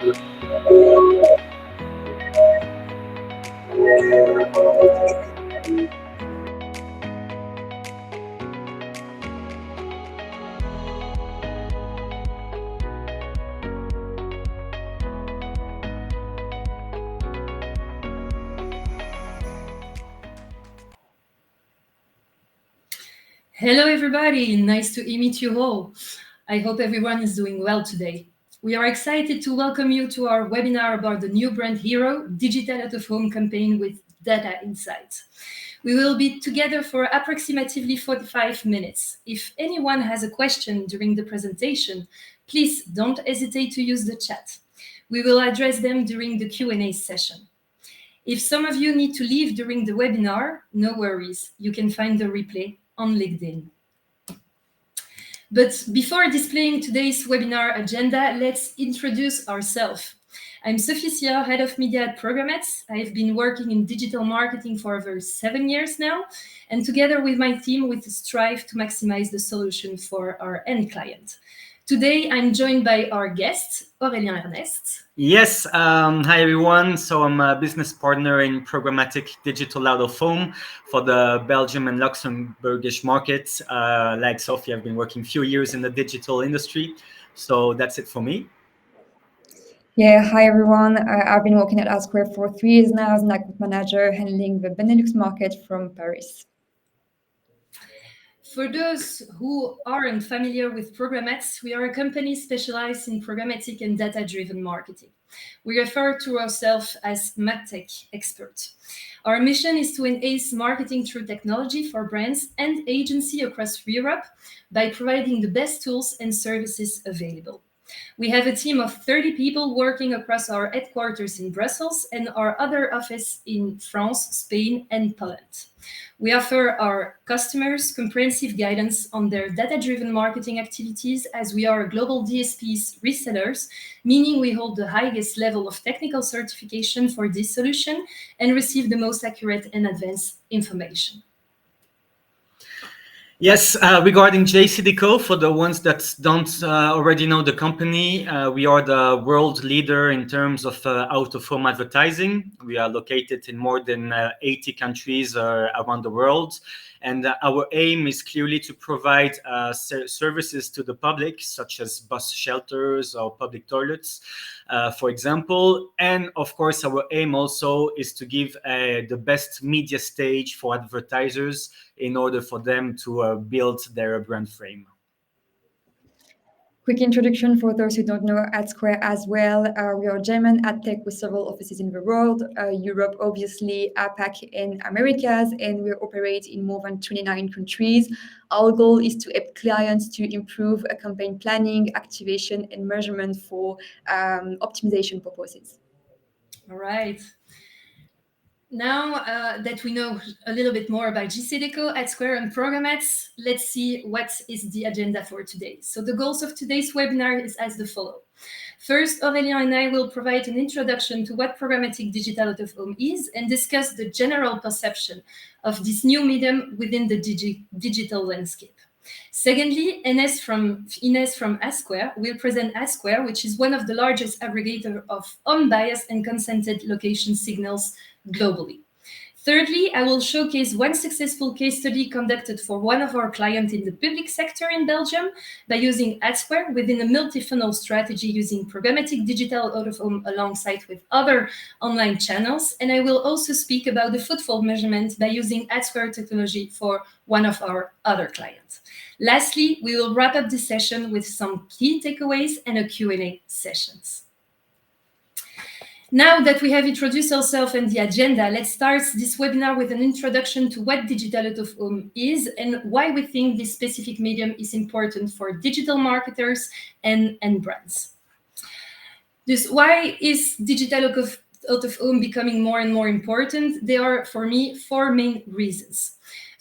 Hello, everybody. Nice to meet you all. I hope everyone is doing well today. We are excited to welcome you to our webinar about the new brand hero, Digital Out of Home campaign with data insights. We will be together for approximately 45 minutes. If anyone has a question during the presentation, please don't hesitate to use the chat. We will address them during the Q&A session. If some of you need to leave during the webinar, no worries. You can find the replay on LinkedIn. But before displaying today's webinar agenda, let's introduce ourselves. I'm Sophie Sior, Head of Media at Programmats. I've been working in digital marketing for over 7 years now, and together with my team, we strive to maximize the solution for our end client. Today, I'm joined by our guest, Aurélien Ernest. Yes, hi everyone. So I'm a business partner in programmatic digital out of home for the Belgium and Luxembourgish markets. Like Sophie, I've been working a few years in the digital industry. So that's it for me. Yeah, hi everyone. I've been working at AdSquare for 3 years now as an account manager handling the Benelux market from Paris. For those who aren't familiar with Programmats, we are a company specialized in programmatic and data-driven marketing. We refer to ourselves as MarTech experts. Our mission is to enhance marketing through technology for brands and agencies across Europe by providing the best tools and services available. We have a team of 30 people working across our headquarters in Brussels and our other office in France, Spain, and Poland. We offer our customers comprehensive guidance on their data-driven marketing activities as we are global DSPs resellers, meaning we hold the highest level of technical certification for this solution and receive the most accurate and advanced information. Yes, regarding JCDecaux, for the ones that don't already know the company, we are the world leader in terms of out-of-home advertising. We are located in more than 80 countries around the world. And our aim is clearly to provide services to the public, such as bus shelters or public toilets, for example. And of course, our aim also is to give the best media stage for advertisers in order for them to build their brand frame. Quick introduction for those who don't know AdSquare as well. We are German ad tech with several offices in the world, Europe, obviously, APAC and Americas, and we operate in more than 29 countries. Our goal is to help clients to improve campaign planning, activation, and measurement for optimization purposes. All right. Now that we know a little bit more about JCDecaux, AdSquare, and Programmats, let's see what is the agenda for today. So the goals of today's webinar is as the follow. First, Aurélien and I will provide an introduction to what programmatic digital out of home is and discuss the general perception of this new medium within the digital landscape. Secondly, Ines from AdSquare will present AdSquare, which is one of the largest aggregator of unbiased and consented location signals globally. Thirdly, I will showcase one successful case study conducted for one of our clients in the public sector in Belgium by using AdSquare within a multi-funnel strategy using programmatic digital out of home alongside with other online channels. And I will also speak about the footfall measurement by using AdSquare technology for one of our other clients. Lastly, we will wrap up the session with some key takeaways and a Q&A sessions. Now that we have introduced ourselves and the agenda, let's start this webinar with an introduction to what digital out of home is and why we think this specific medium is important for digital marketers and brands. Why is digital out of home becoming more and more important? There are, for me, 4 main reasons.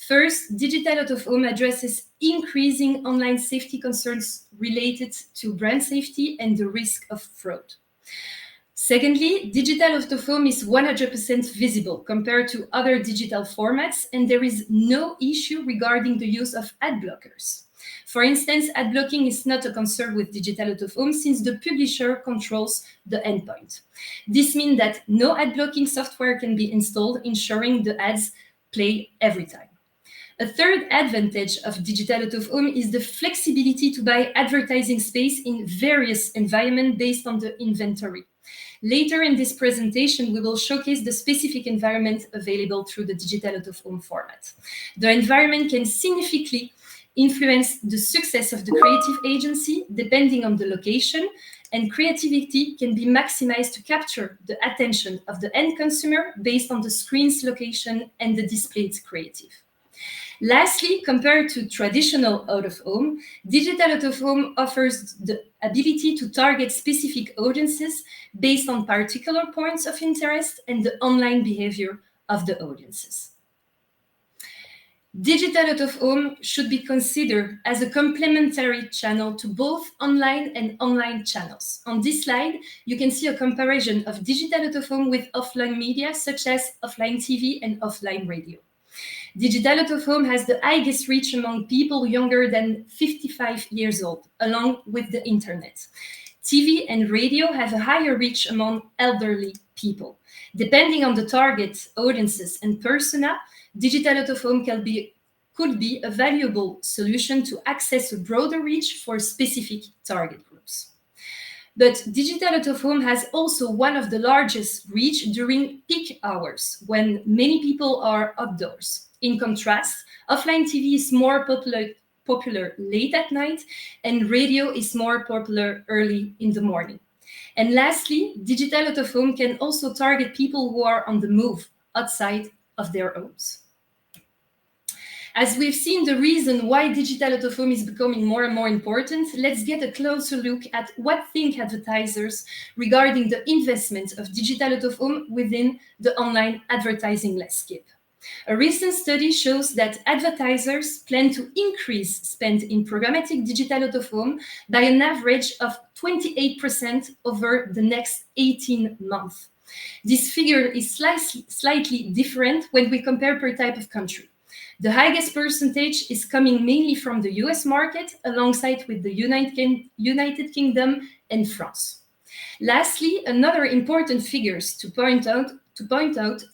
First, digital out of home addresses increasing online safety concerns related to brand safety and the risk of fraud. Secondly, digital out of home is 100% visible compared to other digital formats, and there is no issue regarding the use of ad blockers. For instance, ad blocking is not a concern with digital out of home since the publisher controls the endpoint. This means that no ad blocking software can be installed, ensuring the ads play every time. A third advantage of digital out of home is the flexibility to buy advertising space in various environments based on the inventory. Later in this presentation, we will showcase the specific environment available through the digital out of home format. The environment can significantly influence the success of the creative agency depending on the location, and creativity can be maximized to capture the attention of the end consumer based on the screen's location and the displayed creative. Lastly, compared to traditional out-of-home, digital out-of-home offers the ability to target specific audiences based on particular points of interest and the online behavior of the audiences. Digital out-of-home should be considered as a complementary channel to both online and online channels. On this slide, you can see a comparison of digital out-of-home with offline media, such as offline TV and offline radio. Digital out of home has the highest reach among people younger than 55 years old, along with the internet. TV and radio have a higher reach among elderly people. Depending on the target audiences and persona, digital out of home could be a valuable solution to access a broader reach for specific target groups. But digital out of home has also one of the largest reach during peak hours, when many people are outdoors. In contrast, offline TV is more popular late at night, and radio is more popular early in the morning. And lastly, digital out of home can also target people who are on the move outside of their homes. As we've seen the reason why digital out of home is becoming more and more important, let's get a closer look at what think advertisers regarding the investment of digital out of home within the online advertising landscape. A recent study shows that advertisers plan to increase spend in programmatic digital out of home by an average of 28% over the next 18 months. This figure is slightly different when we compare per type of country. The highest percentage is coming mainly from the US market, alongside with the United Kingdom and France. Lastly, another important figures to point out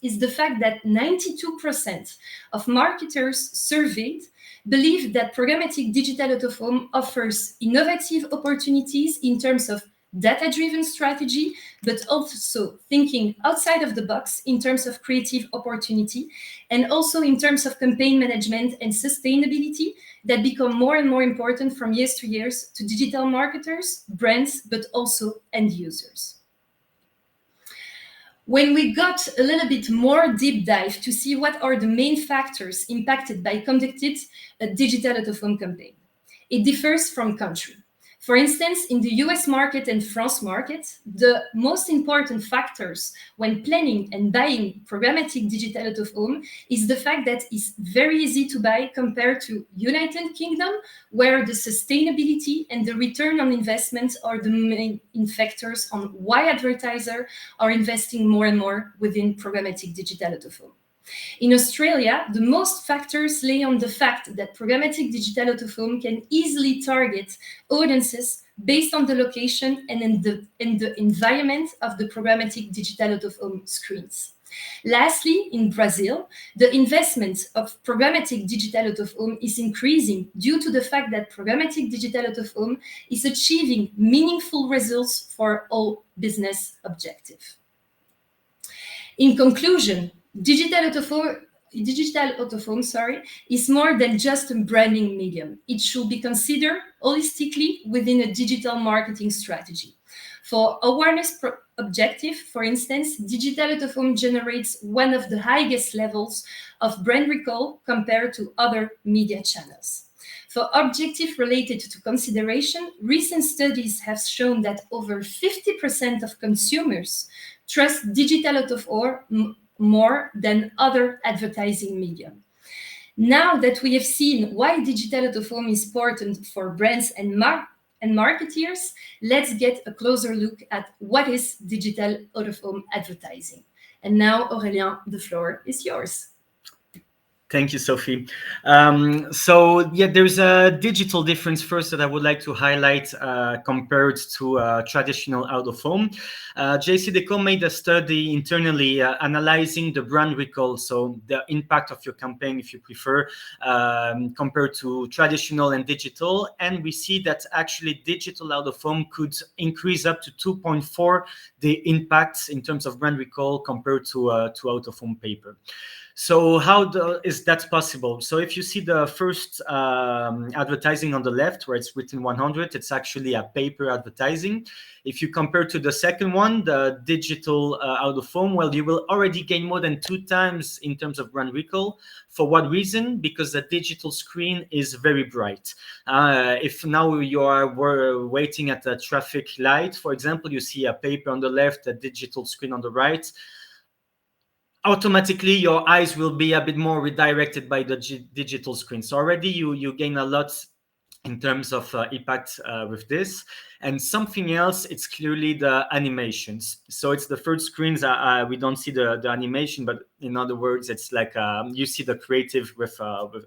is the fact that 92% of marketers surveyed believe that programmatic digital out of home offers innovative opportunities in terms of data-driven strategy, but also thinking outside of the box in terms of creative opportunity, and also in terms of campaign management and sustainability that become more and more important from years to years to digital marketers, brands, but also end users. When we got a little bit more deep dive to see what are the main factors impacted by conducted a digital out of home campaign, it differs from country. For instance, in the US market and France market, the most important factors when planning and buying programmatic digital out of home is the fact that it's very easy to buy compared to United Kingdom, where the sustainability and the return on investment are the main factors on why advertisers are investing more and more within programmatic digital out of home. In Australia, the most factors lay on the fact that programmatic digital out of home can easily target audiences based on the location and in the environment of the programmatic digital out of home screens. Lastly, in Brazil, the investment of programmatic digital out of home is increasing due to the fact that programmatic digital out of home is achieving meaningful results for all business objectives. In conclusion, digital out of home is more than just a branding medium. It should be considered holistically within a digital marketing strategy. For awareness objective, for instance, digital out of home generates one of the highest levels of brand recall compared to other media channels. For objective related to consideration, recent studies have shown that over 50% of consumers trust digital out of home more than other advertising media. Now that we have seen why digital out of home is important for brands and marketeers, let's get a closer look at what is digital out of home advertising. And now, Aurélien, the floor is yours. Thank you, Sophie. So yeah, there's a digital difference first that I would like to highlight compared to traditional out of home. JCDecaux made a study internally analyzing the brand recall, so the impact of your campaign, if you prefer, compared to traditional and digital. And we see that actually digital out of home could increase up to 2.4 the impacts in terms of brand recall compared to out of home paper. So how is that possible? So if you see the first advertising on the left where it's written 100, it's actually a paper advertising. If you compare to the second one, the digital out of home, well, you will already gain more than 2 times in terms of brand recall. For what reason? Because the digital screen is very bright. If now you are waiting at a traffic light, for example, you see a paper on the left, a digital screen on the right, automatically your eyes will be a bit more redirected by the digital screen. So already you gain a lot in terms of impact with this. And something else, it's clearly the animations. So it's the third screens, we don't see the animation, but in other words, it's like you see the creative with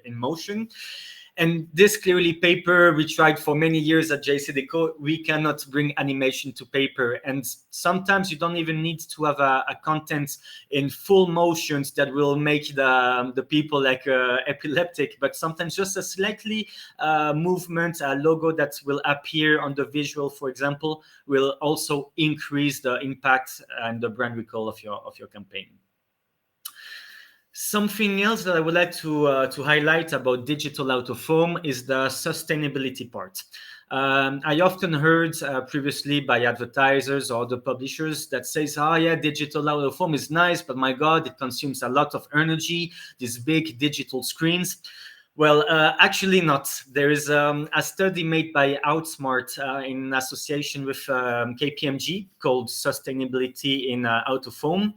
in motion. And this clearly paper, we tried for many years at JCDecaux, we cannot bring animation to paper. And sometimes you don't even need to have a content in full motions that will make the people like epileptic, but sometimes just a slightly movement, a logo that will appear on the visual, for example, will also increase the impact and the brand recall of your campaign. Something else that I would like to highlight about digital out of home is the sustainability part. I often heard previously by advertisers or the publishers that says, oh yeah, digital out of home is nice, but my God, it consumes a lot of energy, these big digital screens. Well, actually not. There is a study made by Outsmart in association with KPMG called Sustainability in Out of Home.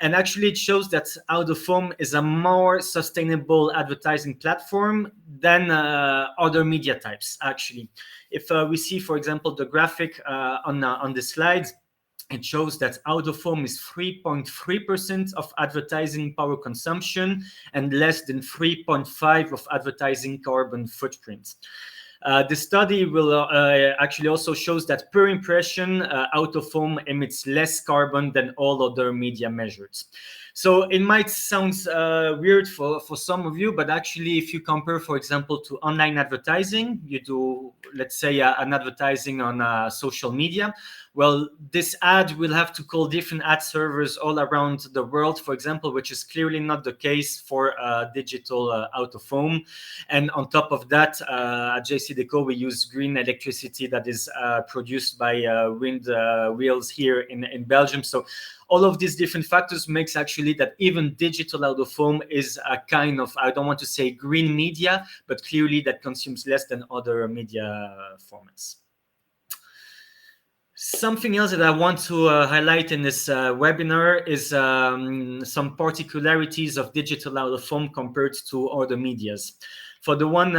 And actually, it shows that out of home is a more sustainable advertising platform than other media types, actually. If we see, for example, the graphic on the slides, it shows that out of home is 3.3% of advertising power consumption and less than 3.5% of advertising carbon footprint. The study will actually also shows that per impression, out of home emits less carbon than all other media measures. So it might sound weird for some of you, but actually if you compare, for example, to online advertising, you do, let's say, an advertising on social media. Well, this ad will have to call different ad servers all around the world, for example, which is clearly not the case for digital out of home. And on top of that, at JCDecaux, we use green electricity that is produced by wind wheels here in Belgium. So all of these different factors makes actually that even digital out of home is a kind of, I don't want to say green media, but clearly that consumes less than other media formats. Something else that I want to highlight in this webinar is some particularities of digital out of home compared to other medias. For the one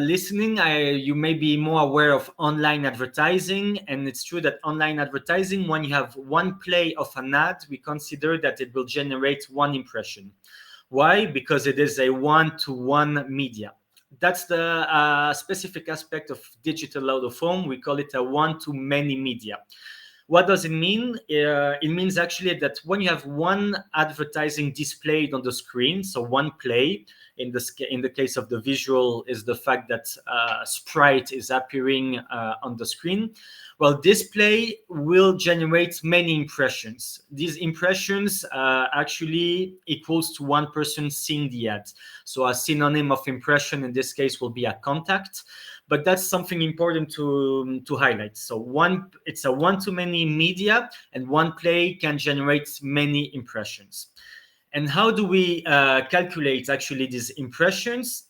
listening, you may be more aware of online advertising, and it's true that online advertising, when you have one play of an ad, we consider that it will generate one impression. Why? Because it is a one-to-one media. That's the specific aspect of digital out of home. We call it a one-to-many media. What does it mean? It means actually that when you have one advertising displayed on the screen, so one play, in the case of the visual is the fact that sprite is appearing on the screen. Well, this play will generate many impressions. These impressions actually equals to one person seeing the ad. So a synonym of impression in this case will be a contact. But that's something important to highlight. So it's a one-to-many media, and one play can generate many impressions. And how do we calculate actually these impressions?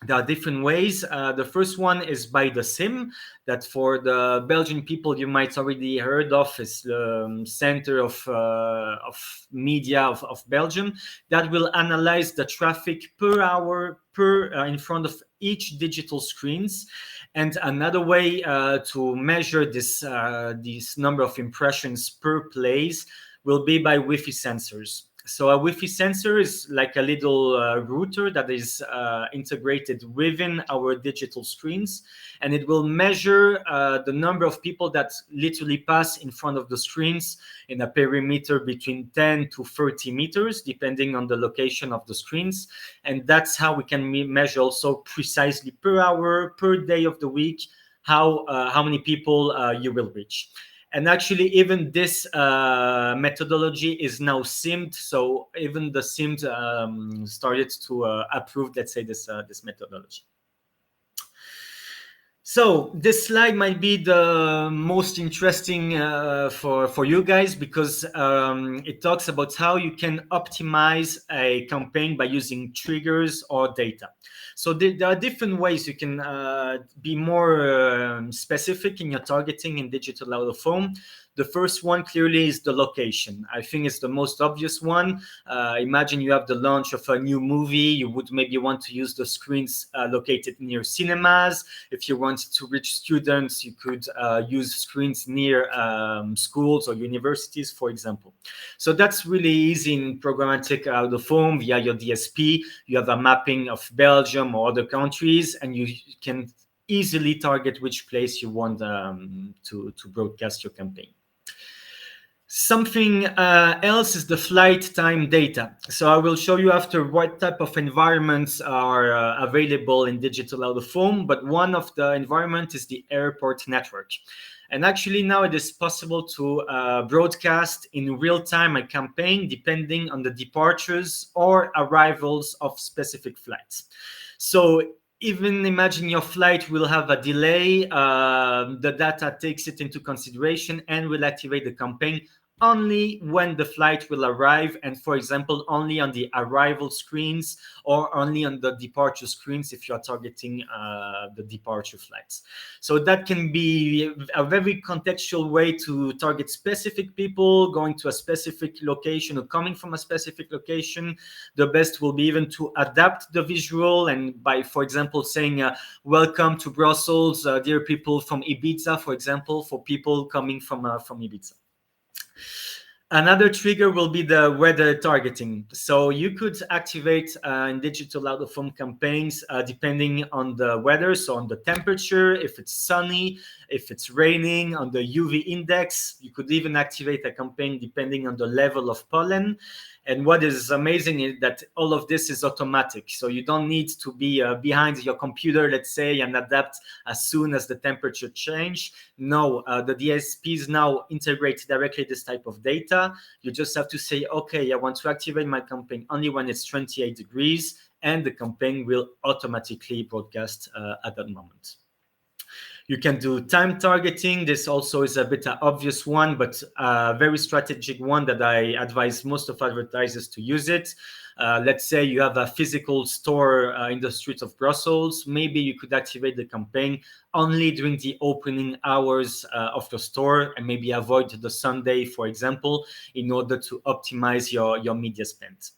There are different ways. The first one is by the SIM, that for the Belgian people you might already heard of, is the center of media of Belgium, that will analyze the traffic per hour in front of each digital screens. And another way to measure this number of impressions per plays will be by Wi-Fi sensors. So a Wi-Fi sensor is like a little router that is integrated within our digital screens, and it will measure the number of people that literally pass in front of the screens in a perimeter between 10 to 30 meters, depending on the location of the screens. And that's how we can measure also precisely per hour, per day of the week, how many people you will reach. And actually, even this methodology is now SIMD. So even the SIMD started to approve, let's say, this methodology. So this slide might be the most interesting for you guys, because it talks about how you can optimize a campaign by using triggers or data. So there are different ways you can be more specific in your targeting in digital out of home. The first one clearly is the location. I think it's the most obvious one. Imagine you have the launch of a new movie. You would maybe want to use the screens located near cinemas. If you want to reach students, you could use screens near schools or universities, for example. So that's really easy in programmatic out of home via your DSP. You have a mapping of Belgium or other countries, and you can easily target which place you want to broadcast your campaign. Something else is the flight time data. So I will show you after what type of environments are available in digital out of home, but one of the environment is the airport network. And actually now it is possible to broadcast in real time a campaign depending on the departures or arrivals of specific flights. So even imagine your flight will have a delay, the data takes it into consideration and will activate the campaign only when the flight will arrive, and for example only on the arrival screens or only on the departure screens if you are targeting the departure flights. So that can be a very contextual way to target specific people going to a specific location or coming from a specific location. The best will be even to adapt the visual, and by, for example, saying welcome to Brussels, dear people from Ibiza, for example, for people coming from Ibiza. Another trigger will be the weather targeting. So you could activate in digital out of home campaigns depending on the weather, so on the temperature, if it's sunny, if it's raining, on the UV index. You could even activate a campaign depending on the level of pollen. And what is amazing is that all of this is automatic. So you don't need to be behind your computer, let's say, and adapt as soon as the temperature change. No, the DSPs now integrate directly this type of data. You just have to say, okay, I want to activate my campaign only when it's 28 degrees, and the campaign will automatically broadcast at that moment. You can do time targeting. This also is a bit an obvious one, but a very strategic one that I advise most of advertisers to use it. Let's say you have a physical store in the streets of Brussels. Maybe you could activate the campaign only during the opening hours of the store, and maybe avoid the Sunday, for example, in order to optimize your media spend.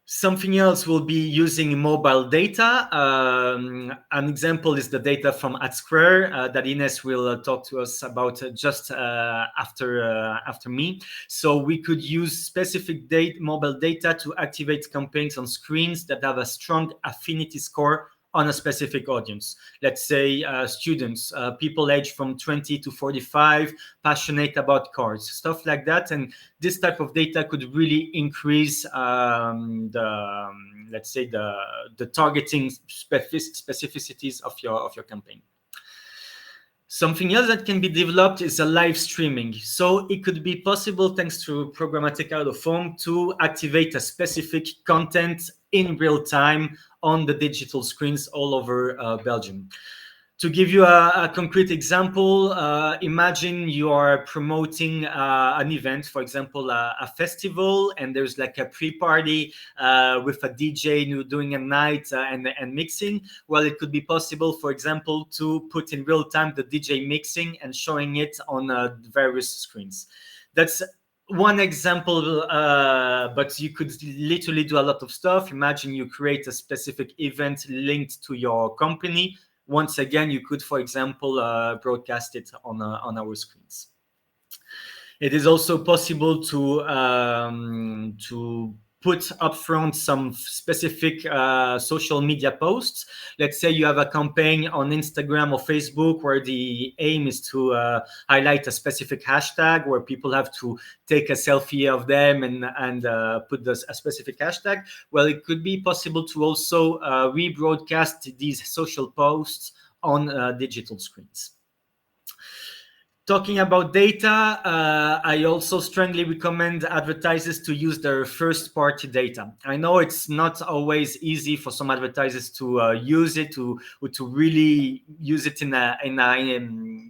Something else will be using mobile data. An example is the data from AdSquare that Ines will talk to us about just after me. So we could use specific mobile data to activate campaigns on screens that have a strong affinity score on a specific audience. Let's say students, people aged from 20 to 45, passionate about cars, stuff like that. And this type of data could really increase let's say the targeting specificities of your campaign. Something else that can be developed is a live streaming. So it could be possible, thanks to programmatic out of home, to activate a specific content in real time on the digital screens all over Belgium. To give you a concrete example, imagine you are promoting an event, for example, a festival, and there's like a pre-party with a DJ doing a night and mixing. Well, it could be possible, for example, to put in real time the DJ mixing and showing it on various screens. That's one example, but you could literally do a lot of stuff. Imagine you create a specific event linked to your company. Once again, you could, for example, broadcast it on our screens. It is also possible to put upfront some specific social media posts. Let's say you have a campaign on Instagram or Facebook where the aim is to highlight a specific hashtag where people have to take a selfie of them and put a specific hashtag. Well, it could be possible to also rebroadcast these social posts on digital screens. Talking about data, I also strongly recommend advertisers to use their first-party data. I know it's not always easy for some advertisers to use it, to really use it in a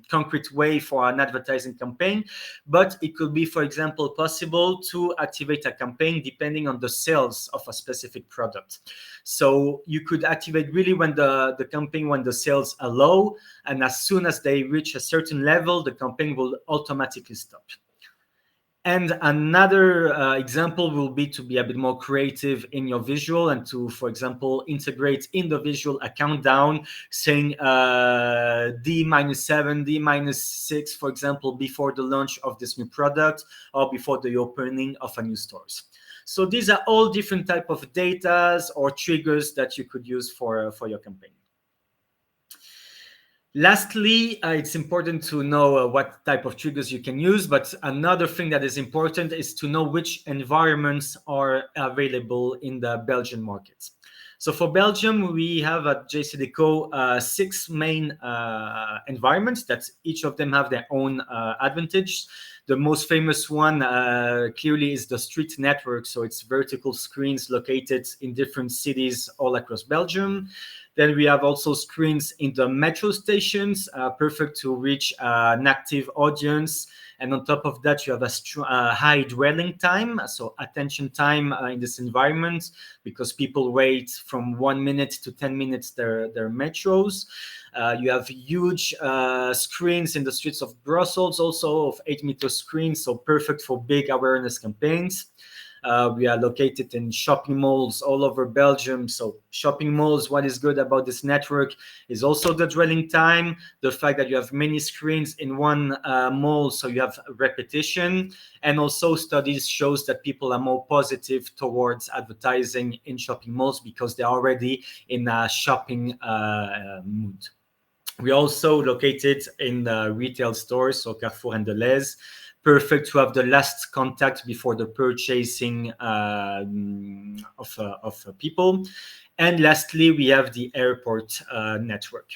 concrete way for an advertising campaign, but it could be, for example, possible to activate a campaign depending on the sales of a specific product. So you could activate really when the campaign, when the sales are low, and as soon as they reach a certain level, the campaign will automatically stop. And another example will be to be a bit more creative in your visual and to, for example, integrate in the visual a countdown saying D-7, D-6, for example, before the launch of this new product or before the opening of a new stores. So these are all different type of data or triggers that you could use for your campaign. Lastly, it's important to know what type of triggers you can use, but another thing that is important is to know which environments are available in the Belgian market. So for Belgium, we have at JCDecaux 6 main environments that each of them have their own advantage. The most famous one clearly is the street network. So it's vertical screens located in different cities all across Belgium. Then we have also screens in the metro stations, perfect to reach an active audience. And on top of that, you have a high dwelling time, so attention time in this environment, because people wait from 1 minute to 10 minutes their metros. You have huge screens in the streets of Brussels, also of 8-meter screens, so perfect for big awareness campaigns. We are located in shopping malls all over Belgium. So shopping malls, what is good about this network is also the dwelling time, the fact that you have many screens in one mall, so you have repetition. And also studies shows that people are more positive towards advertising in shopping malls because they're already in a shopping mood. We're also located in retail stores, so Carrefour and Deleuze. Perfect to have the last contact before the purchasing of people. And lastly, we have the airport network.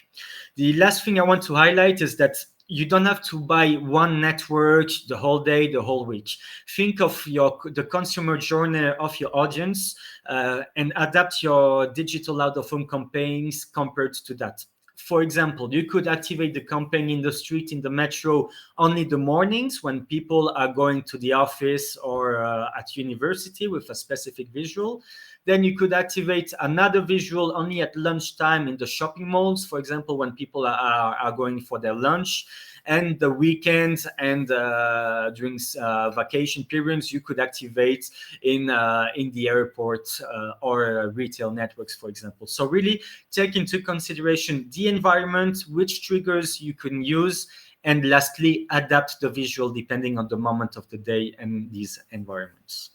The last thing I want to highlight is that you don't have to buy one network the whole day, the whole week. Think of the consumer journey of your audience and adapt your digital out-of-home campaigns compared to that. For example, you could activate the campaign in the street, in the metro, only the mornings when people are going to the office or at university with a specific visual. Then you could activate another visual only at lunchtime in the shopping malls, for example, when people are going for their lunch. And the weekends and during vacation periods, you could activate in the airport or retail networks, for example. So really take into consideration the environment, which triggers you can use, and lastly, adapt the visual depending on the moment of the day and these environments.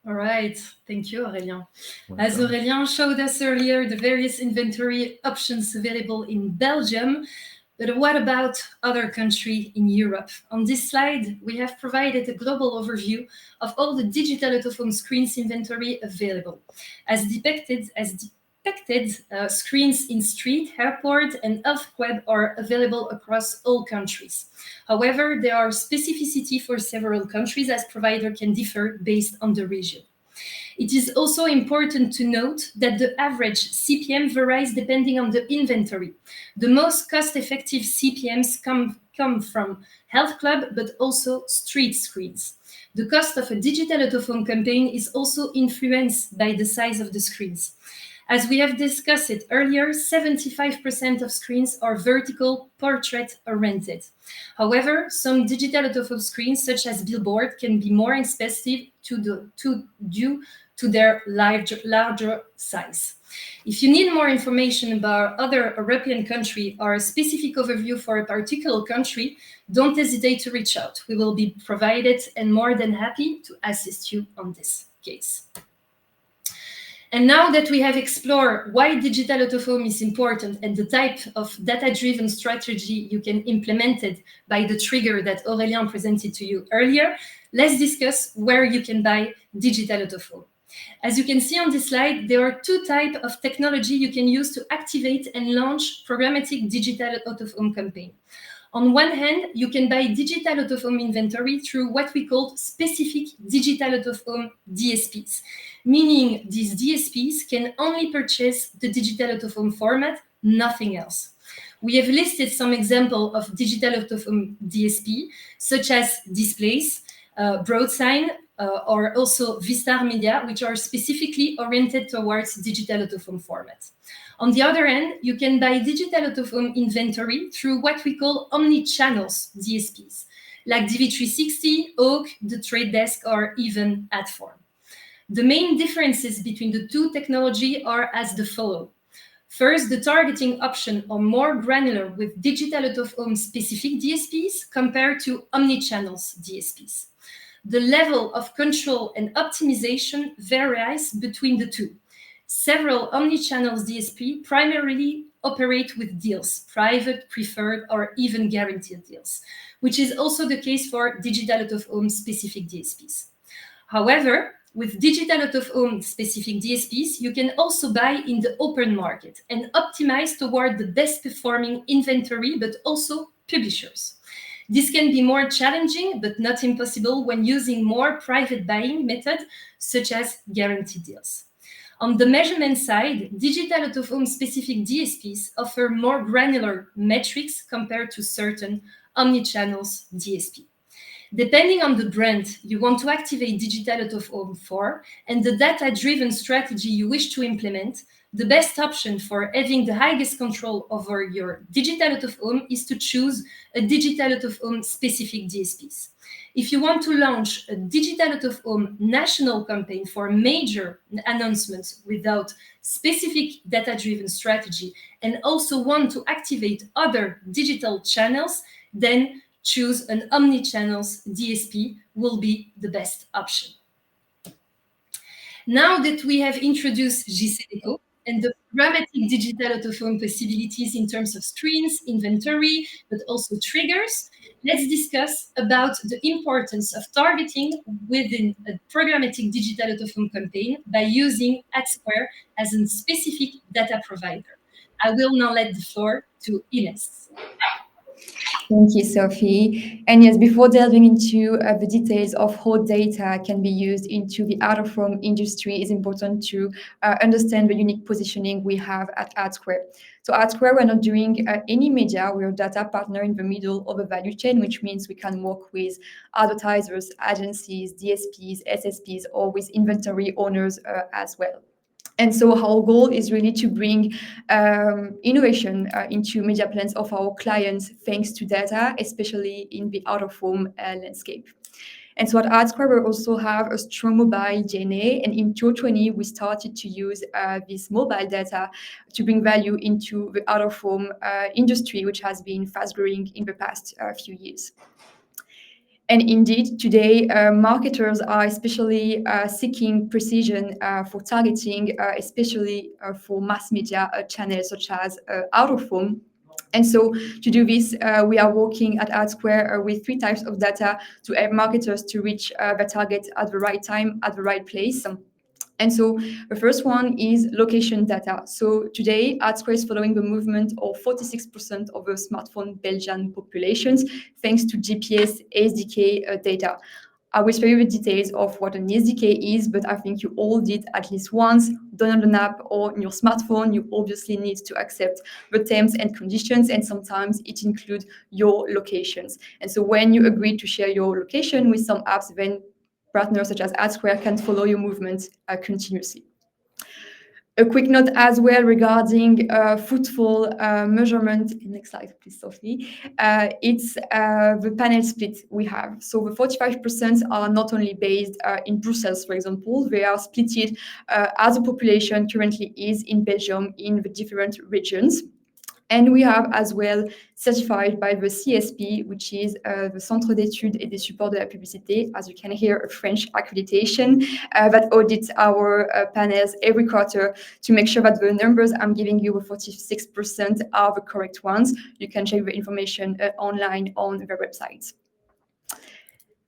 All right, thank you, Aurélien. As Aurélien showed us earlier, the various inventory options available in Belgium. But what about other countries in Europe? On this slide, we have provided a global overview of all the digital out-of-home screens inventory available. As depicted, screens in street, airport, and off-web are available across all countries. However, there are specificities for several countries as providers can differ based on the region. It is also important to note that the average CPM varies depending on the inventory. The most cost-effective CPMs come from health club, but also street screens. The cost of a digital out-of-home campaign is also influenced by the size of the screens. As we have discussed it earlier, 75% of screens are vertical portrait oriented. However, some digital out-of-home screens, such as billboard, can be more expensive due to their larger size. If you need more information about other European countries or a specific overview for a particular country, don't hesitate to reach out. We will be provided and more than happy to assist you on this case. And now that we have explored why digital out-of-home is important and the type of data-driven strategy you can implement it by the trigger that Aurélien presented to you earlier, let's discuss where you can buy digital out-of-home. As you can see on this slide, there are two types of technology you can use to activate and launch programmatic digital out-of-home campaign. On one hand, you can buy digital out-of-home inventory through what we call specific digital out-of-home DSPs, meaning these DSPs can only purchase the digital out-of-home format, nothing else. We have listed some examples of digital out-of-home DSP, such as Displays, Broadsign, or also Vistar Media, which are specifically oriented towards digital out-of-home format. On the other hand, you can buy digital out-of-home inventory through what we call omni-channels DSPs, like DV360, DOOH, The Trade Desk, or even Adform. The main differences between the two technologies are as the follow. First, the targeting option are more granular with digital out-of-home specific DSPs compared to omni-channels DSPs. The level of control and optimization varies between the two. Several omnichannels DSP primarily operate with deals, private, preferred, or even guaranteed deals, which is also the case for digital out-of-home specific DSPs. However, with digital out-of-home specific DSPs, you can also buy in the open market and optimize toward the best performing inventory, but also publishers. This can be more challenging, but not impossible when using more private buying methods, such as guaranteed deals. On the measurement side, digital out-of-home specific DSPs offer more granular metrics compared to certain omnichannels DSP. Depending on the brand you want to activate digital out-of-home for and the data-driven strategy you wish to implement, the best option for having the highest control over your digital out-of-home is to choose a digital out-of-home specific DSPs. If you want to launch a digital out-of-home national campaign for major announcements without specific data-driven strategy and also want to activate other digital channels, then choose an omni-channels DSP will be the best option. Now that we have introduced JCDecaux and the programmatic digital out-of-home possibilities in terms of screens, inventory, but also triggers, let's discuss about the importance of targeting within a programmatic digital out-of-home campaign by using AdSquare as a specific data provider. I will now let the floor to Ines. Thank you, Sophie. And yes, before delving into the details of how data can be used into the out-of-home industry, it's important to understand the unique positioning we have at AdSquare. So AdSquare, we're not doing any media. We're a data partner in the middle of the value chain, which means we can work with advertisers, agencies, DSPs, SSPs, or with inventory owners as well. And so our goal is really to bring innovation into media plans of our clients thanks to data, especially in the out-of-home landscape. And so at AdSquare, we also have a strong mobile DNA. And in 2020, we started to use this mobile data to bring value into the out-of-home industry, which has been fast growing in the past few years. And indeed, today, marketers are especially seeking precision for targeting, especially for mass media channels such as out-of-home. And so to do this, we are working at AdSquare with three types of data to help marketers to reach the target at the right time, at the right place. And so the first one is location data. So today, AdSquare is following the movement of 46% of the smartphone Belgian populations, thanks to GPS SDK data. I will spare you the details of what an SDK is, but I think you all did at least once. Download an app or on your smartphone, you obviously need to accept the terms and conditions, and sometimes it includes your locations. And so when you agree to share your location with some apps, then partners such as AdSquare can follow your movements continuously. A quick note as well regarding footfall measurement. Next slide, please, Sophie. It's the panel split we have. So the 45% are not only based in Brussels, for example, they are splitted as the population currently is in Belgium in the different regions. And we have as well certified by the CSP, which is the Centre d'études et des supports de la publicité, as you can hear, a French accreditation that audits our panels every quarter to make sure that the numbers I'm giving you, 46%, are the correct ones. You can check the information online on their website.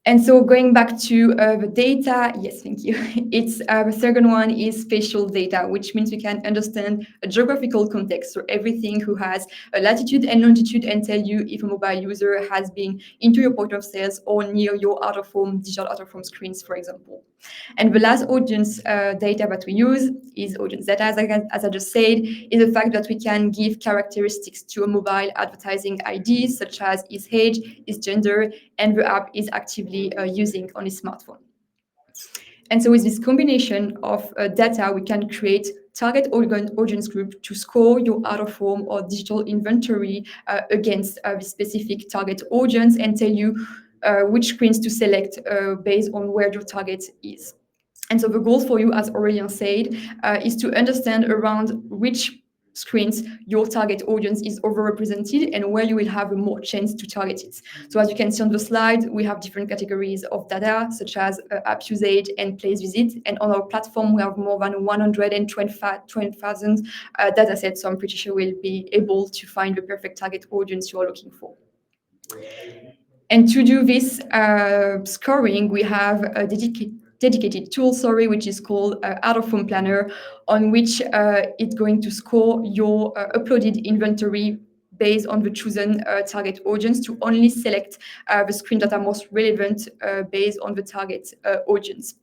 And so going back to the data, yes, thank you. It's the second one is spatial data, which means we can understand a geographical context. So everything who has a latitude and longitude and tell you if a mobile user has been into your point of sales or near your out-of-home, digital out-of-home screens, for example. And the last audience data that we use is audience data, as I just said, is the fact that we can give characteristics to a mobile advertising ID, such as his age, his gender, and the app is actively using on his smartphone. And so with this combination of data, we can create target audience group to score your out-of-home or digital inventory against the specific target audience and tell you which screens to select based on where your target is. And so the goal for you, as Aurélien said, is to understand around which screens your target audience is overrepresented and where you will have a more chance to target it. So as you can see on the slide, we have different categories of data, such as app usage and place visit. And on our platform, we have more than 120,000 data sets. So I'm pretty sure we'll be able to find the perfect target audience you are looking for. And to do this scoring, we have a dedicated tool, which is called Out-of-Home Planner, on which it's going to score your uploaded inventory based on the chosen target audience to only select the screens that are most relevant based on the target audience.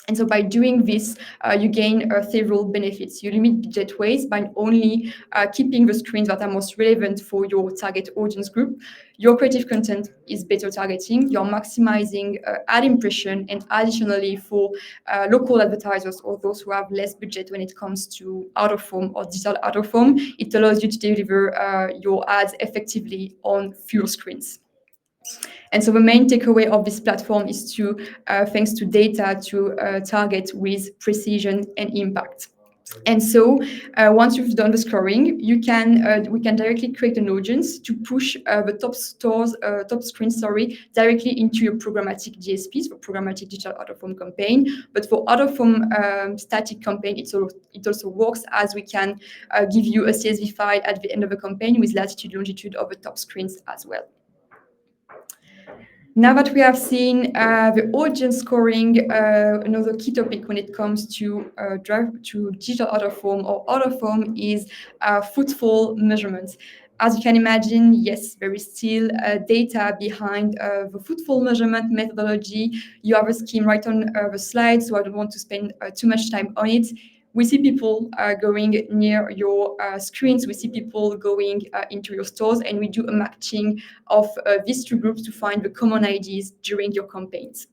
And so by doing this, you gain several benefits. You limit budget waste by only keeping the screens that are most relevant for your target audience group. Your creative content is better targeting. You're maximizing ad impression, and additionally for local advertisers or those who have less budget when it comes to out-of-home or digital out-of-home, it allows you to deliver your ads effectively on fewer screens. And so the main takeaway of this platform is to, thanks to data, to target with precision and impact. And so once you've done the scoring, we can directly create an audience to push the top screens, directly into your programmatic DSPs for programmatic digital out-of-home campaign. But for out-of-home static campaign, it also works, as we can give you a CSV file at the end of the campaign with latitude, longitude of the top screens as well. Now that we have seen the audience scoring, another key topic when it comes to digital out-of-home or out-of-home is footfall measurements. As you can imagine, yes, there is still data behind the footfall measurement methodology. You have a scheme right on the slide, so I don't want to spend too much time on it. We see people going near your screens. We see people going into your stores, and we do a matching of these two groups to find the common IDs during your campaigns.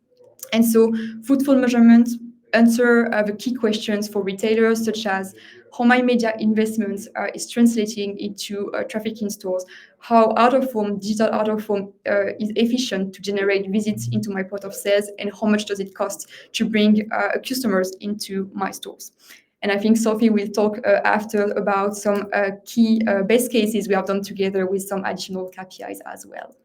And so footfall measurements answer the key questions for retailers, such as how my media investments is translating into traffic in stores, how out-of-home, digital out-of-home is efficient to generate visits into my point of sales, and how much does it cost to bring customers into my stores. And I think Sophie will talk after about some key best cases we have done together with some additional KPIs as well.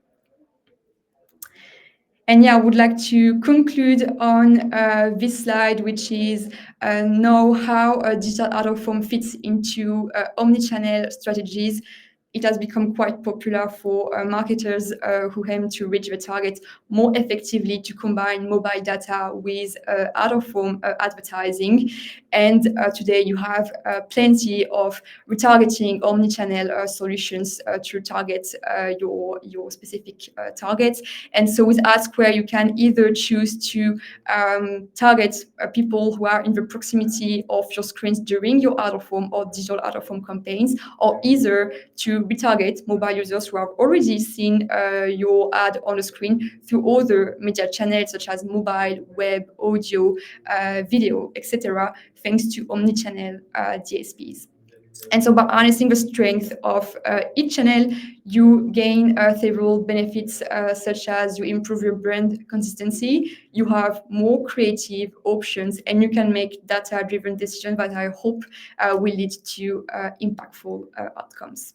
And yeah, I would like to conclude on this slide, which is know how digital out-of-home fits into omnichannel strategies. It has become quite popular for marketers who aim to reach the target more effectively to combine mobile data with out-of-home advertising. And today you have plenty of retargeting omnichannel solutions to target your specific targets. And so with AdSquare, you can either choose to target people who are in the proximity of your screens during your out-of-home or digital out-of-home campaigns, or either to to retarget mobile users who have already seen your ad on the screen through other media channels such as mobile, web, audio, video, etc., thanks to omnichannel DSPs. And so by harnessing the strength of each channel, you gain several benefits such as you improve your brand consistency, you have more creative options, and you can make data-driven decisions that I hope will lead to impactful outcomes.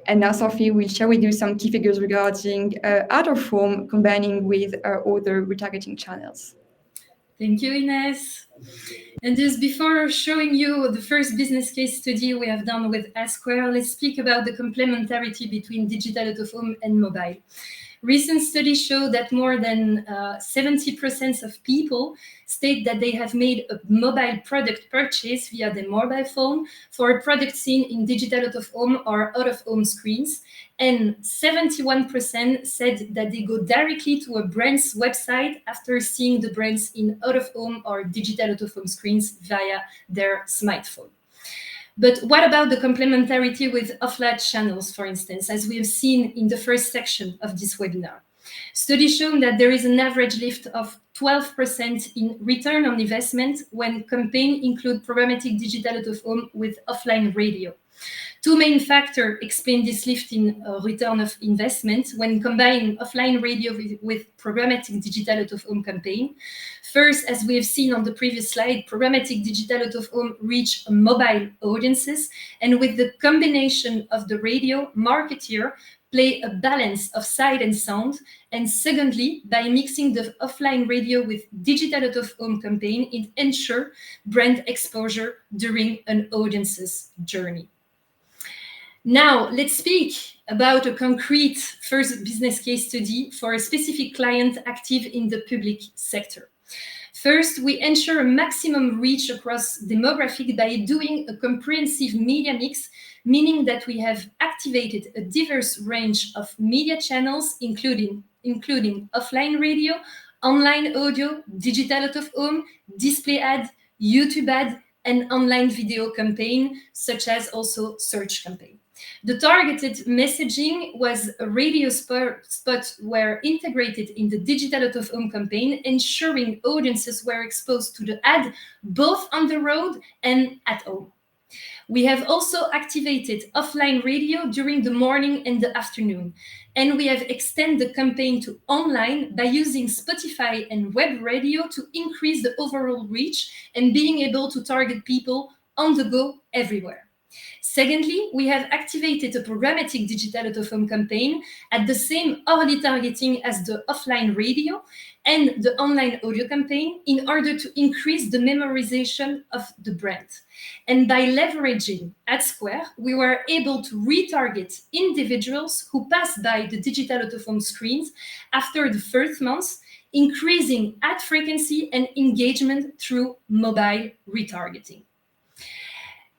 And now Sophie will share with you some key figures regarding out-of-home combining with other retargeting channels. Thank you, Ines. And just before showing you the first business case study we have done with Square, let's speak about the complementarity between digital out-of-home and mobile. Recent studies show that more than 70% of people state that they have made a mobile product purchase via their mobile phone for a product seen in digital out-of-home or out-of-home screens. And 71% said that they go directly to a brand's website after seeing the brands in out-of-home or digital out-of-home screens via their smartphone. But what about the complementarity with offline channels, for instance, as we have seen in the first section of this webinar? Studies show that there is an average lift of 12% in return on investment when campaigns include programmatic digital out-of-home with offline radio. Two main factors explain this lift in return of investment when combining offline radio with programmatic digital out-of-home campaign. First, as we have seen on the previous slide, programmatic digital out-of-home reach mobile audiences, and with the combination of the radio, marketeer play a balance of sight and sound. And secondly, by mixing the offline radio with digital out-of-home campaign, it ensures brand exposure during an audience's journey. Now, let's speak about a concrete first business case study for a specific client active in the public sector. First, we ensure a maximum reach across demographic by doing a comprehensive media mix, meaning that we have activated a diverse range of media channels, including offline radio, online audio, digital out-of-home, display ad, YouTube ad, and online video campaign, such as also search campaign. The targeted messaging was a radio spot were integrated in the digital out-of-home campaign, ensuring audiences were exposed to the ad both on the road and at home. We have also activated offline radio during the morning and the afternoon, and we have extended the campaign to online by using Spotify and web radio to increase the overall reach and being able to target people on the go everywhere. Secondly, we have activated a programmatic digital out-of-home campaign at the same hourly targeting as the offline radio and the online audio campaign in order to increase the memorization of the brand. And by leveraging AdSquare, we were able to retarget individuals who passed by the digital out-of-home screens after the first month, increasing ad frequency and engagement through mobile retargeting.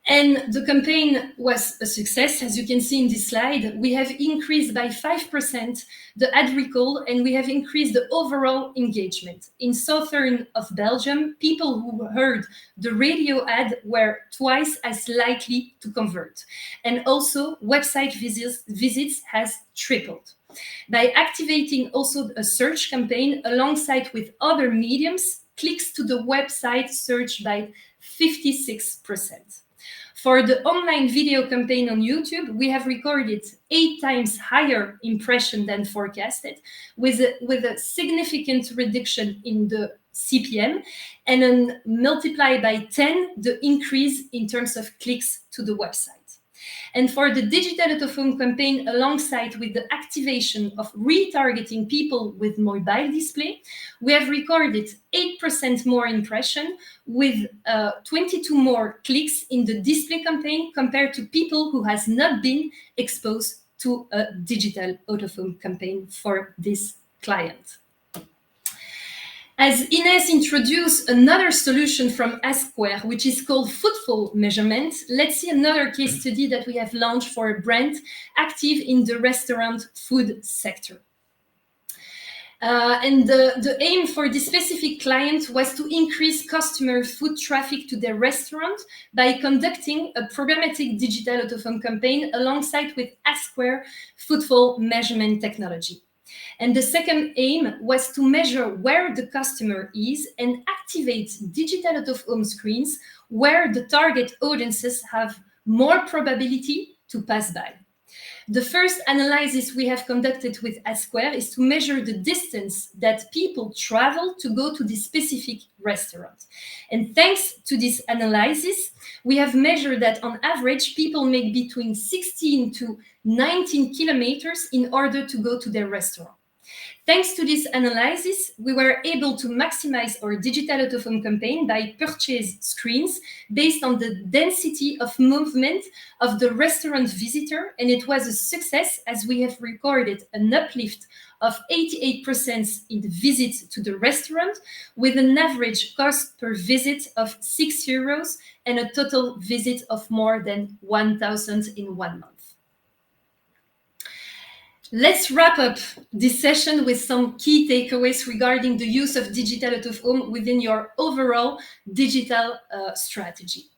And the campaign was a success. As you can see in this slide, we have increased by 5% the ad recall, and we have increased the overall engagement. In southern of Belgium, people who heard the radio ad were twice as likely to convert. And also website visits has tripled. By activating also a search campaign alongside with other mediums, clicks to the website surged by 56%. For the online video campaign on YouTube, we have recorded 8 times higher impression than forecasted, with a significant reduction in the CPM, and then multiply by 10 the increase in terms of clicks to the website. And for the digital out-of-home campaign, alongside with the activation of retargeting people with mobile display, we have recorded 8% more impression with 22 more clicks in the display campaign compared to people who has not been exposed to a digital out-of-home campaign for this client. As Ines introduced another solution from Square, which is called footfall measurement, let's see another case study that we have launched for a brand active in the restaurant food sector. And the aim for this specific client was to increase customer foot traffic to their restaurant by conducting a programmatic digital out-of-home campaign alongside with Square footfall measurement technology. And the second aim was to measure where the customer is and activate digital out-of-home screens where the target audiences have more probability to pass by. The first analysis we have conducted with Square is to measure the distance that people travel to go to this specific restaurant. And thanks to this analysis, we have measured that on average, people make between 16 to 19 kilometers in order to go to their restaurant. Thanks to this analysis, we were able to maximize our digital out-of-home campaign by purchase screens based on the density of movement of the restaurant visitor, and it was a success as we have recorded an uplift of 88% in the visit to the restaurant, with an average cost per visit of €6 and a total visit of more than 1,000 in 1 month. Let's wrap up this session with some key takeaways regarding the use of digital out-of-home within your overall digital strategy.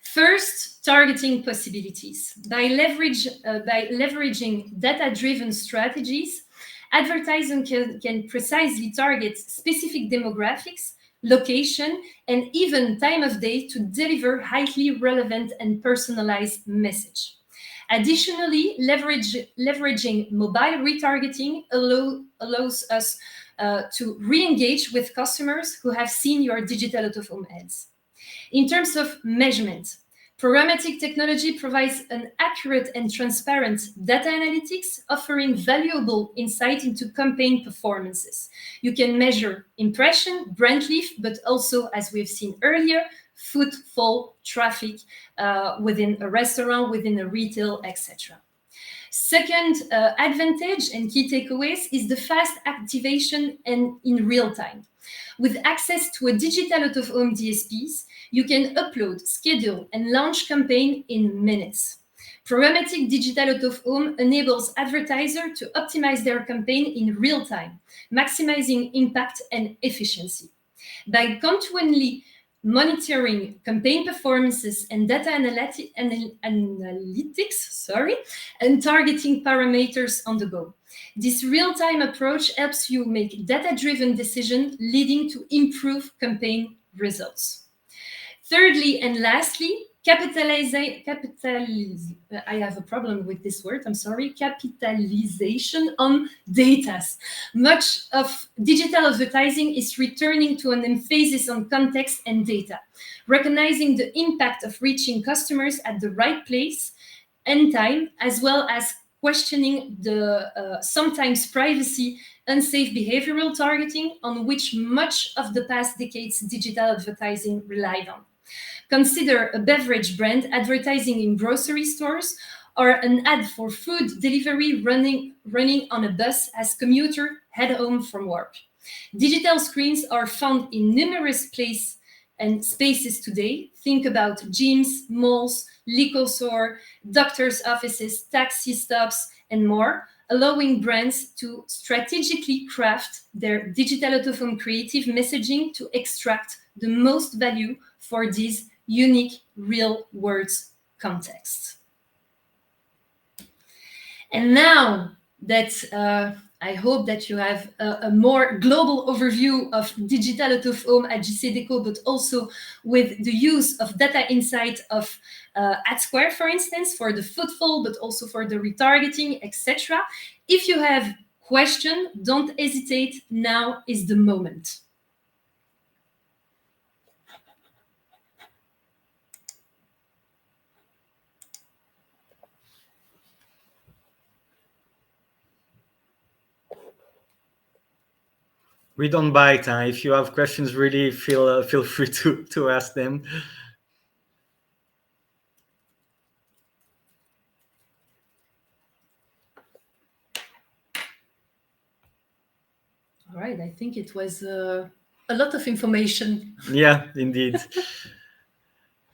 First, targeting possibilities. By leveraging data-driven strategies, advertising can precisely target specific demographics, location, and even time of day to deliver highly relevant and personalized message. Additionally, leveraging mobile retargeting allows us to re-engage with customers who have seen your digital out-of-home ads. In terms of measurement, programmatic technology provides an accurate and transparent data analytics, offering valuable insight into campaign performances. You can measure impression, brand lift, but also, as we've seen earlier, footfall traffic within a restaurant, within a retail, etc. Second advantage and key takeaways is the fast activation and in real time. With access to a digital out-of-home DSPs, you can upload, schedule, and launch campaign in minutes. Programmatic digital out-of-home enables advertisers to optimize their campaign in real time, maximizing impact and efficiency. By continually monitoring campaign performances and data analytics, and targeting parameters on the go. This real-time approach helps you make data-driven decisions, leading to improved campaign results. Thirdly and lastly, capitalization on data. Much of digital advertising is returning to an emphasis on context and data, recognizing the impact of reaching customers at the right place and time, as well as questioning the sometimes privacy, unsafe behavioral targeting on which much of the past decades digital advertising relied on. Consider a beverage brand advertising in grocery stores or an ad for food delivery running on a bus as commuters head home from work. Digital screens are found in numerous places and spaces today. Think about gyms, malls, liquor stores, doctors' offices, taxi stops, and more, allowing brands to strategically craft their digital out-of-home creative messaging to extract the most value for these unique real-world contexts. And now that I hope that you have a more global overview of digital out-of-home at JCDecaux, but also with the use of data insight of Square, for instance, for the footfall, but also for the retargeting, etc. If you have questions, don't hesitate. Now is the moment. We don't bite. If you have questions, really feel free to ask them. All right, I think it was a lot of information. Yeah, indeed.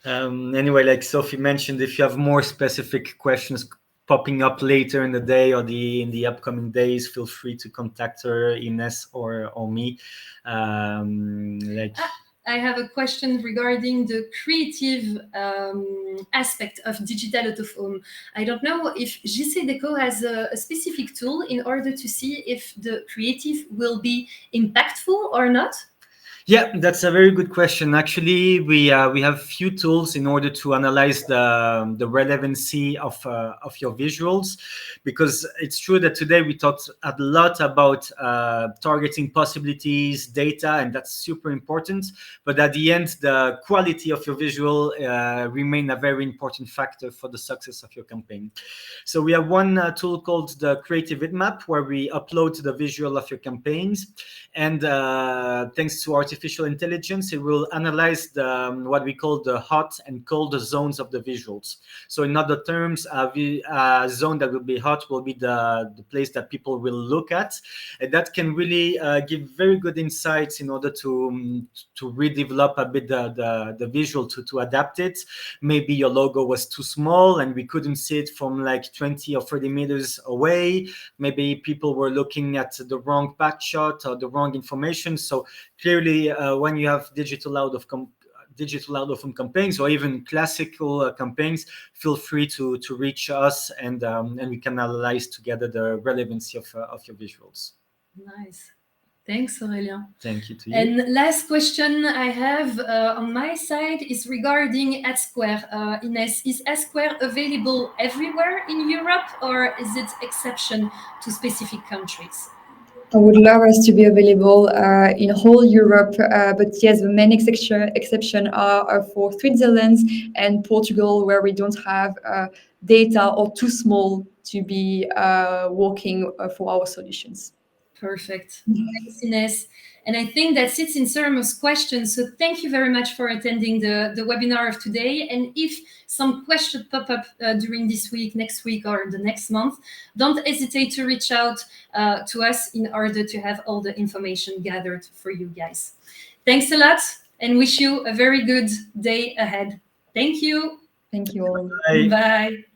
Anyway, like Sophie mentioned, if you have more specific questions, popping up later in the day or in the upcoming days, feel free to contact her, Ines, or me. I have a question regarding the creative aspect of digital out of home. I don't know if JC Deco has a specific tool in order to see if the creative will be impactful or not. Yeah, that's a very good question. Actually, we have few tools in order to analyze the relevancy of your visuals, because it's true that today we talked a lot about targeting possibilities, data, and that's super important. But at the end, the quality of your visual remain a very important factor for the success of your campaign. So we have one tool called the Creative Bitmap, where we upload the visual of your campaigns, and thanks to artificial intelligence, it will analyze what we call the hot and cold zones of the visuals. So in other terms, a zone that will be hot will be the place that people will look at, and that can really give very good insights in order to redevelop a bit the visual to adapt it. Maybe your logo was too small and we couldn't see it from like 20 or 30 meters away. Maybe people were looking at the wrong back shot or the wrong information. So clearly, when you have digital out of home campaigns or even classical campaigns, feel free to reach us, and we can analyze together the relevancy of your visuals. Nice. Thanks, Aurélien. Thank you to you. And last question I have on my side is regarding AdSquare. Ines, is AdSquare available everywhere in Europe, or is it exception to specific countries? I would love us to be available in whole Europe, but yes, the main exception are for Switzerland and Portugal, where we don't have data or too small to be working for our solutions. Perfect. Thanks, Ines. And I think that's it in terms of questions. So thank you very much for attending the webinar of today. And if some questions pop up during this week, next week, or the next month, don't hesitate to reach out to us in order to have all the information gathered for you guys. Thanks a lot, and wish you a very good day ahead. Thank you. Thank you all. Bye. Bye.